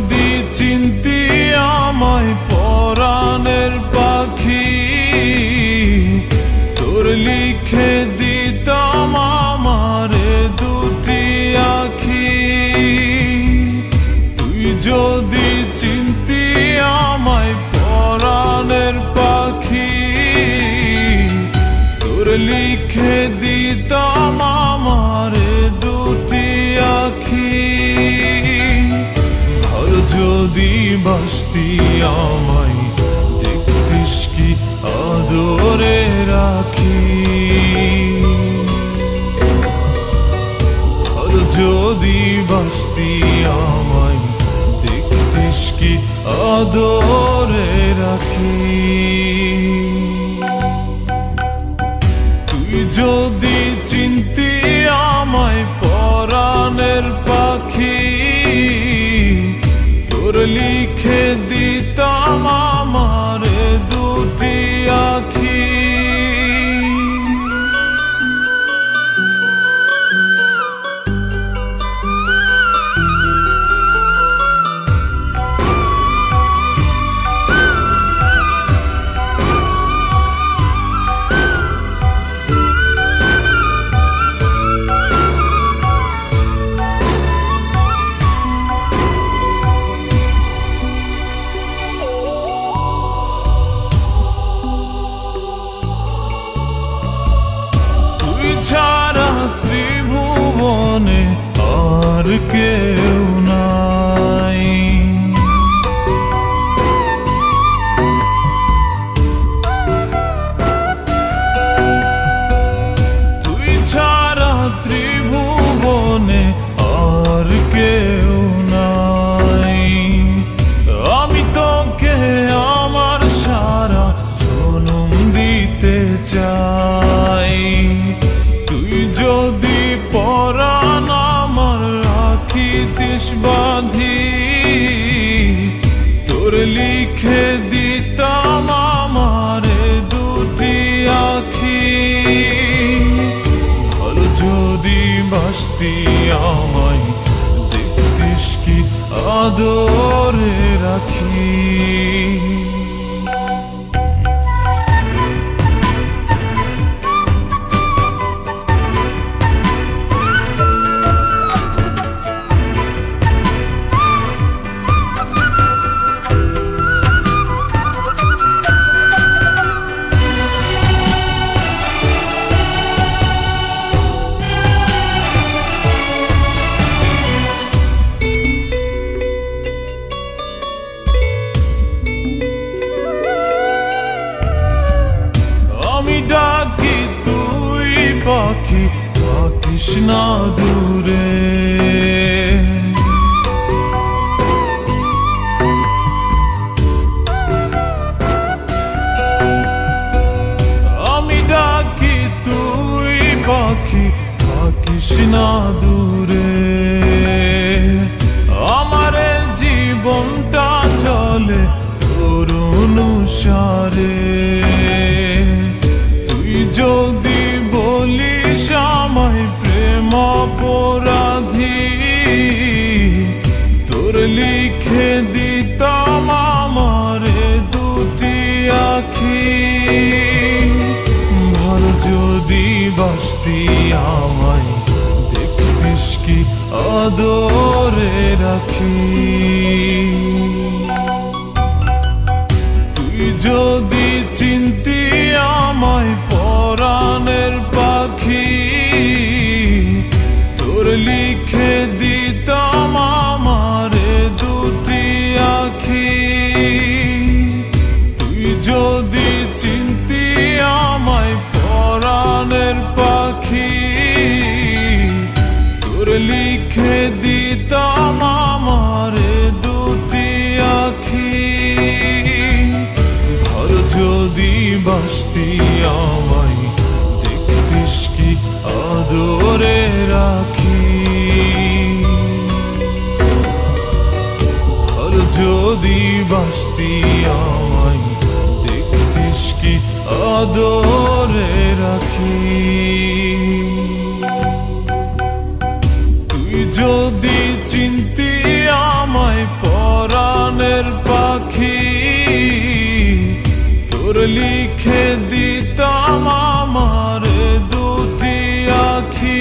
যদি চিনতি আমায় পরাণের পাখি, তোর লিখে দিতাম আমারে দুটি আখি। তুই যদি চিনতি আমায় পরাণের পাখি, তোর লিখে দিতাম আমারে দুটি আখি। আর যদি বাসতি আমায় দেখতিস কি আদরে রাখি। আর যদি বাসতি আমায় দেখতিস কি আদরে রাখি। তুই যদি চিনতি আমায় পরাণের পাখি, তোর লিখে দিতাম আমারে দুটি আখি। ছাড়া ত্রিভুবনে আর কেউ নাই। তুই ছাড়া ত্রিভুবনে আর কেউ নাই। আমি তোকে আমার সারা জনম দিতে চাই। তুই যদি পরাণ আমার রাখিতিস বাঁধি, তোর লিখে দিতাম আমারে দুটি আখি। ভালো যদি বাসতি আমায় দেখতিস কি আদরে রাখি। ডাকি তুই পাখি থাকিস না দূরে। আমি ডাকি তুই পাখি থাকিস না দূরে। আমার জীবনটা চলে তোর অনুসারে। যদি বলিস আমায় প্রেম অপরাধী, তোর লিখে দিতাম আমারে দুটি আখি। ভালো যদি বাসতি আমায় দেখতিস কি আদরে রাখি। তুই যদি চিনতি আমায় পরাণের পাখি, তোর লিখে দিতাম আমারে দুটি আখি। তুই যদি চিনতি আমায় পরাণের পাখি, তোর লিখে দিতাম আমারে দুটি আখি। ঘর যদি বাসতি আমায় দেখতিস কি আদরে রাখি। ঘর যদি বাসতি আমায় দেখতিস কি আদরে রাখি। তুই যদি চিনতি আমায় প্রাণের পাখি, তোর লিখে দিতাম আমার দুটি আখি।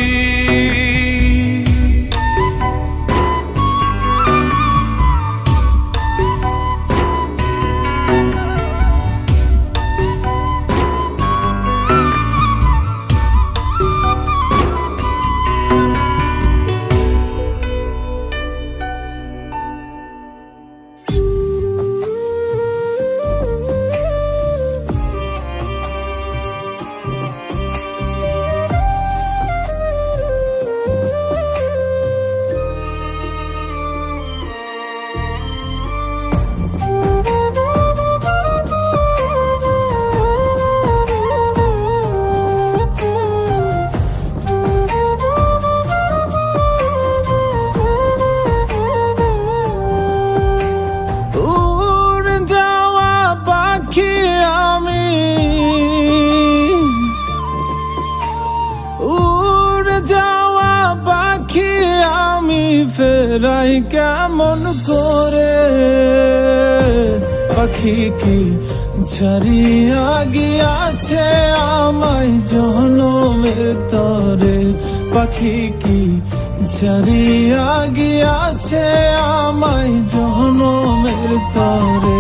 ফেরাই কেমন করে পাখি কি ছাড়িয়া গিয়াছে আমায় জনমের তরে, পাখি কি ছাড়িয়া গিয়াছে আমায় জনমের তরে।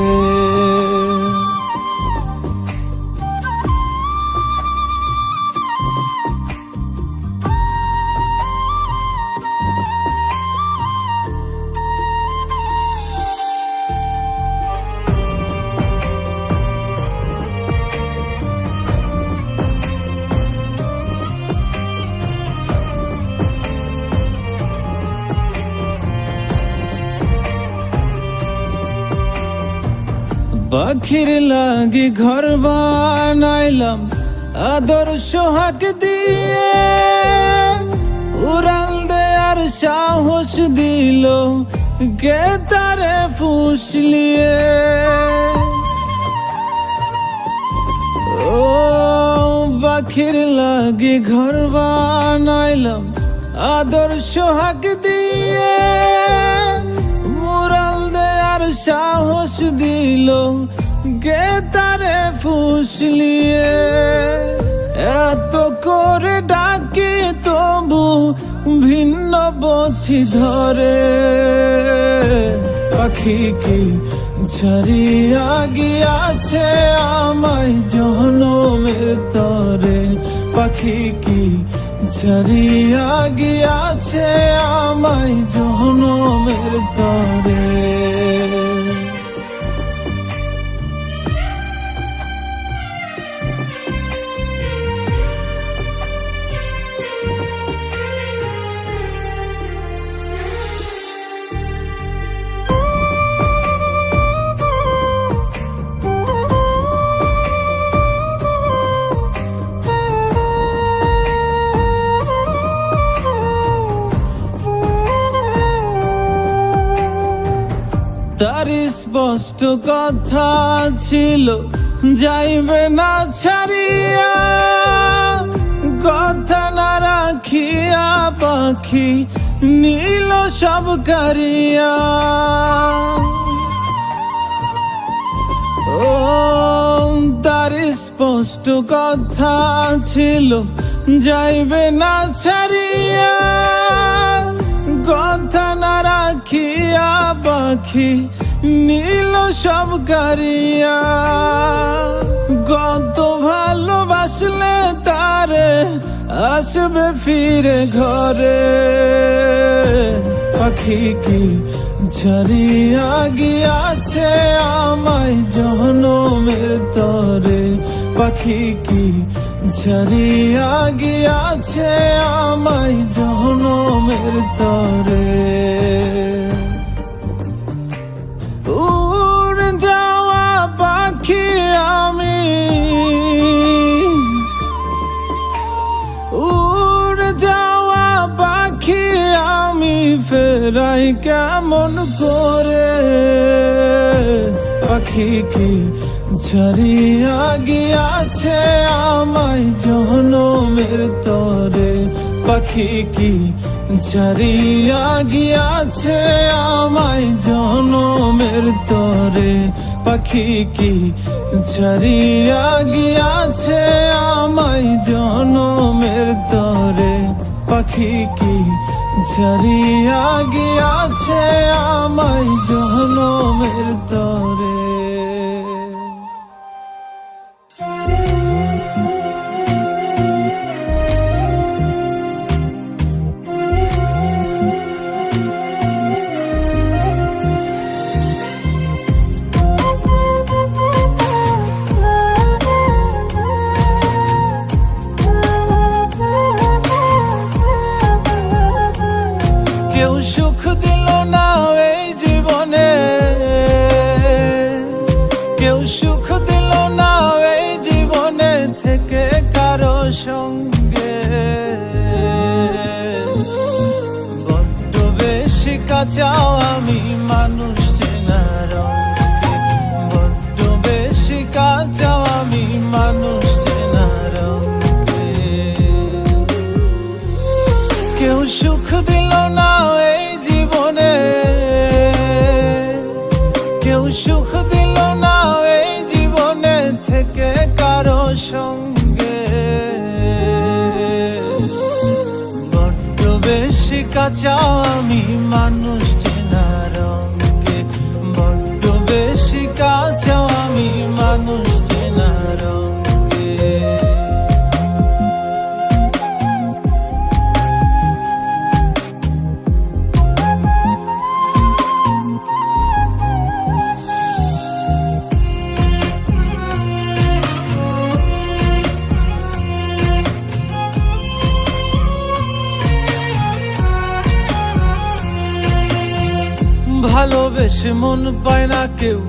পাখির লাগি ঘর বানাইলাম আদর সোহাগ দিয়ে, উড়াল দেয়ার সাহস দিল কে তারে ফুসলিয়ে। ও পাখির লাগি ঘর বানাইলাম আদর সোহাগ দিয়ে, মুরাল দেয়ার সাহস দিল গে তারে ফুসলিয়ে। এত করে ডাকি তবু ভিন্ন পথি ধরে, পাখি কি ছাড়িয়া গিয়াছে আমায় জনমের তরে, পাখি কি ছাড়িয়া গিয়াছে আমায় জনমের তরে। তার স্পষ্ট কথা ছিল যাইবে না ছাড়িয়া, কথা না রাখিয়া পাখি নীল সব কারিয়া। ও তার স্পষ্ট কথা ছিল যাইবে না ছাড়িয়া, কথা না রাখিয়া পাখি নীল সব কারিয়া। কত ভালোবাসলে তারে আসবে ফিরে ঘরে, পাখি কি ছাড়িয়া গিয়াছে আমায় জনমের তরে, পাখি কি ছাড়িয়া গিয়াছে আমায় জনমের তরে। উড়ে যাওয়া পাখি আমি, উড়ে যাওয়া পাখি আমি ফেরাই কেমন করে, পাখি কি ছাড়িয়া গিয়াছে আমায় জনমের তরে, পাখি কি ছাড়িয়া গিয়াছে আমায় জনমের তরে, পাখি কি ছাড়িয়া গিয়াছে আমায় জনমের তরে, পাখি কি ছাড়িয়া গিয়াছে আমায় জনমের তরে। কেউ সুখ দিল না এই জীবনে, কেউ সুখ দিল না এই জীবনে থেকে কারো সঙ্গে, বড্ড বেশি কাঁচাও আমি মানুষ চেনার অঙ্কে, বড্ড বেশি কাঁচাও আমি মানুষ চেনার অঙ্কে। কেউ সুখ দিল না এই জীবনে, কেউ সুখ দিল না এই জীবনে থেকে কারো সঙ্গে, বড্ড বেশি কাঁচাও আমি মানুষ চেনার অঙ্কে, বড্ড বেশি কাঁচাও আমি মানুষ চেনার অঙ্কে। ভালোবেসে মন পায় না কেউ,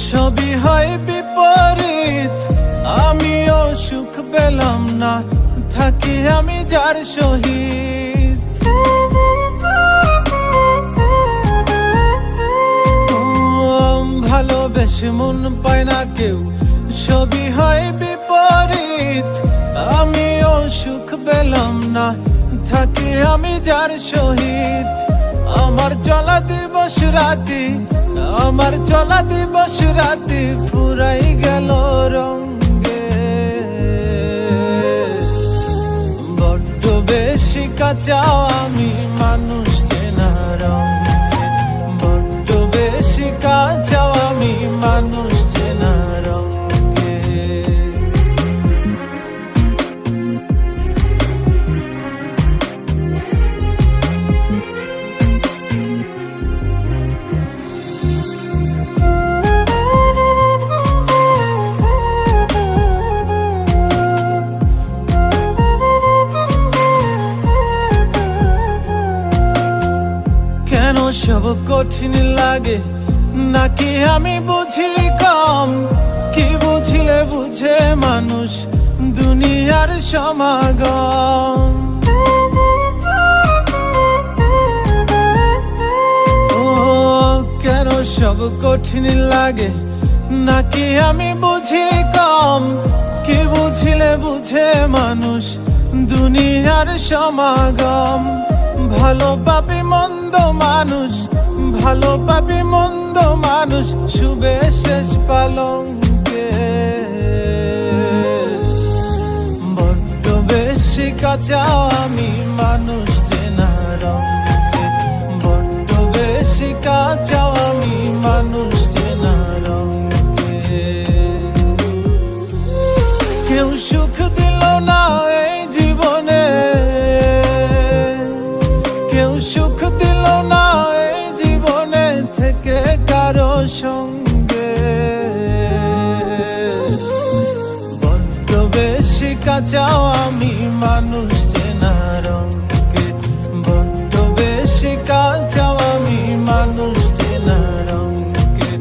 সবই হয় বিপরীত, আমিও সুখ পেলাম না থাকি আমি যার সহিত। ভালোবেসে মন পায় না কেউ, সবই হয় বিপরীত, আমিও সুখ পেলাম না থাকি আমি যার সহিত। আমার চলা দিবস রাতি, আমার চলা দিবস রাতি ফুরাই গেল রঙ্গে, বড্ড বেশি কাঁচাও আমি মানুষ চেনার অঙ্কে, বড্ড বেশি কাঁচাও আমি মানুষ চেনার অঙ্কে। কেন সব কঠিন লাগে নাকি আমি বুঝি কম, কি বুঝিলে বুঝে মানুষ দুনিয়ার সমাগম। ও কেন সব কঠিন লাগে নাকি আমি বুঝি কম, কি বুঝিলে বুঝে মানুষ দুনিয়ার সমাগম। ভালো পাবি মন্দ মানুষ, ভালো পাবি মন্দ মানুষ শুবে শেষ পালঙ্কে, বড্ড বেশি কাঁচাও আমি মানুষ চেনার অঙ্কে, বড্ড বেশি কাঁচাও আমি মানুষ চেনার অঙ্কে। কেউ সুখ দিল না এই জীবনে, কেউ সুখ দিল না এই জীবনে থেকে কারো সঙ্গে, বড্ড বেশি কাঁচাও আমি মানুষ চেনার অঙ্কে, বড্ড বেশি কাঁচাও আমি মানুষ চেনার অঙ্কে।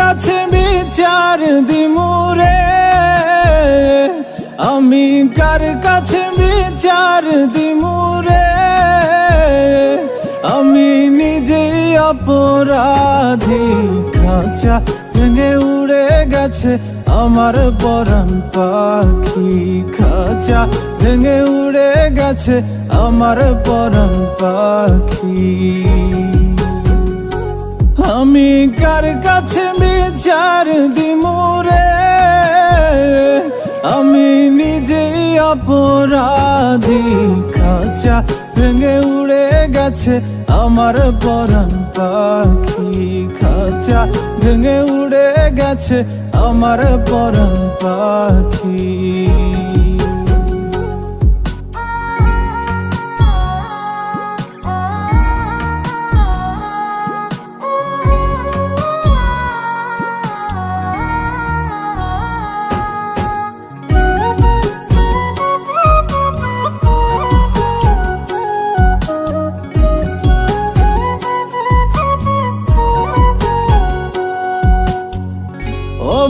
কাছে বিচার দিমুরে, আমি কার কাছে বিচার দিমুরে, আমি নিজেই অপরাধী। খাঁচা ভেঙে উড়ে গেছে আমার পরাণ পাখি, খাঁচা ভেঙে উড়ে গেছে আমার পরাণ পাখি। আমি কার কাছে বিচার দিমুরে, আমি নিজেই অপরাধী। খাঁচা ভেঙে উড়ে গেছে আমার পরাণ পাখি, খাঁচা ভেঙে উড়ে গেছে আমার পরাণ পাখি।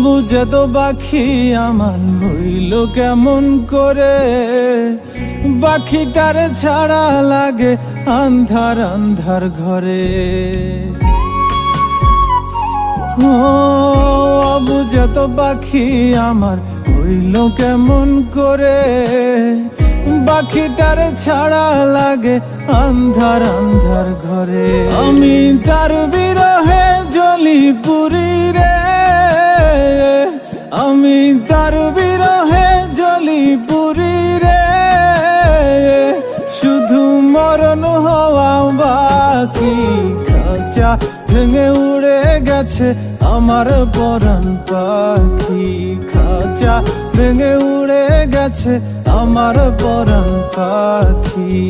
বুঝে তো পাখি আমার হইল কেমন করে, পাখিটারে ছাড়া লাগে আন্ধার আন্ধার ঘরে। ও বুঝে তো পাখি আমার হইল কেমন করে, পাখিটারে ছাড়া লাগে আন্ধার আন্ধার ঘরে। আমি তার বিরহে জ্বলি পুরি রে, আমি তার বিরহে জ্বলি পুরি রে, শুধু মরণ হওয়া বাকি। খাঁচা ভেঙে উড়ে গেছে আমার পরাণ পাখি, খাঁচা ভেঙে উড়ে গেছে আমার পরাণ পাখি।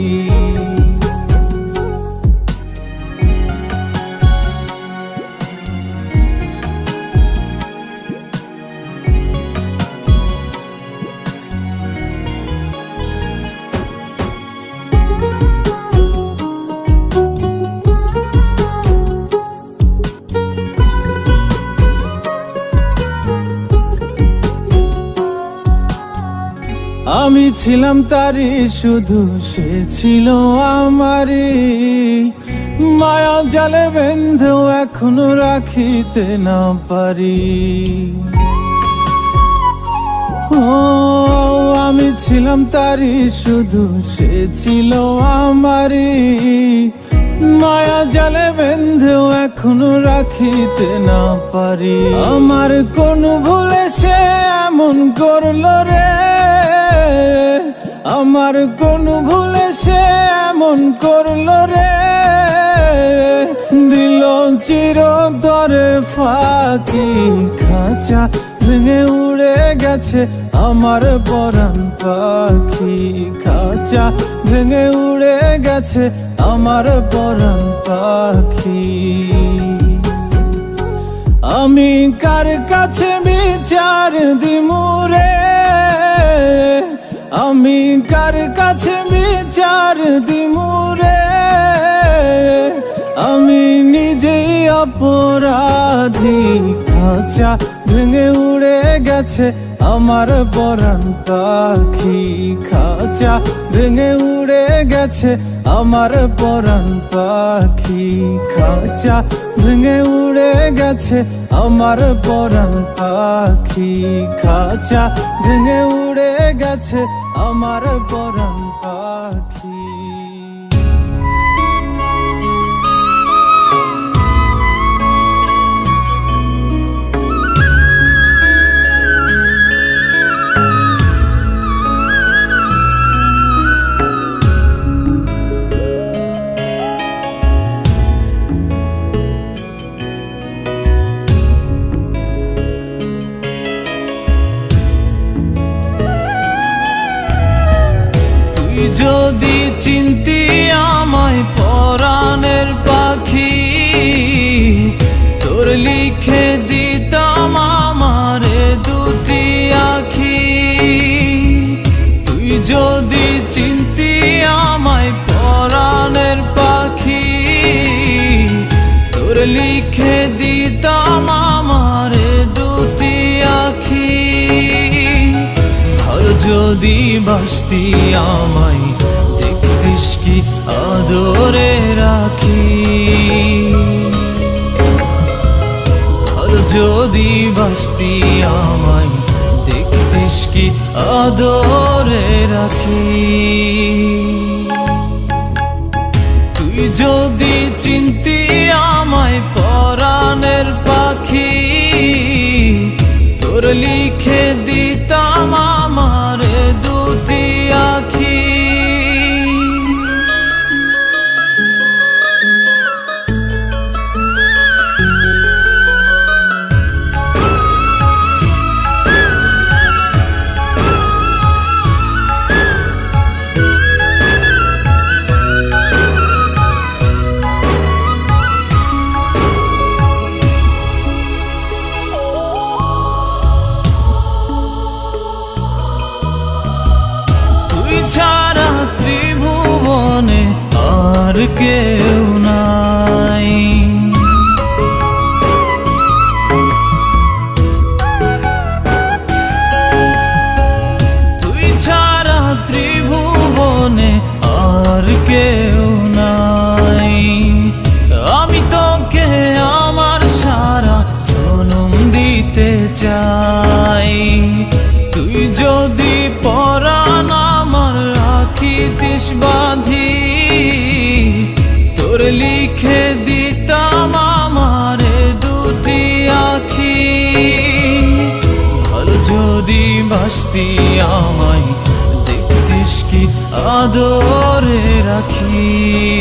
আমি ছিলাম তারি শুধু সে ছিল আমারি, মায়া জালে বেঁধেও এখনো রাখিতে না পারি। ও আমি ছিলাম তারি শুধু সে ছিল আমারি, মায়া জালে বেঁধেও এখনো রাখিতে না পারি। আমার কোন ভুলে সে এমন করলো রে, আমার কোন ভুলে সে এমন করলো রে, দিল চিরতরে ফাঁকি। খাঁচা ভেঙে উড়ে গেছে আমার পরাণ পাখি, খাঁচা ভেঙে উড়ে গেছে আমার পরাণ পাখি। আমি কার কাছে বিচার দিমুরে, আমি কার কাছে বিচার দিমুরে, আমি নিজেই অপরাধী। খাঁচা ভেঙে উড়ে গেছে আমার পরাণ পাখি, খাঁচা ভেঙে উড়ে গেছে আমার পরাণ পাখি, খাঁচা ভেঙে উড়ে গেছে আমার পরাণ পাখি, খাঁচা ভেঙে উড়ে গেছে আমার পরাণ পাখি। যদি চিনতি আমায় পরাণের পাখি, তোর লিখে দিতাম আমারে দুটি আখি। তুই যদি চিনতি আমায় পরাণের পাখি, তোর লিখে দিতাম আমার যদি বাসতি আমায় দেখতিস কি আদরে রাখি, ভালো যদি বাসতি আমায় দেখতিস কি আদরে রাখি। তুই যদি চিনতি আমায় পরাণের পাখি, তোর লিখে দিতাম আমার দুটি আখি। ছাড়া ত্রিভুবনে আর কেউ নাই, তুই ছাড়া ত্রিভুবনে আর কেউ নাই। আমি তোকে আমার সারা জনম দিতে চাই, তুই যদি পরাণ আমার রাখিতিস বাঁধি, তোর লিখে দিতাম আমার দুটি আখি। ভালো যদি বাসতি আমায় দেখতিস কি আদরে রাখি।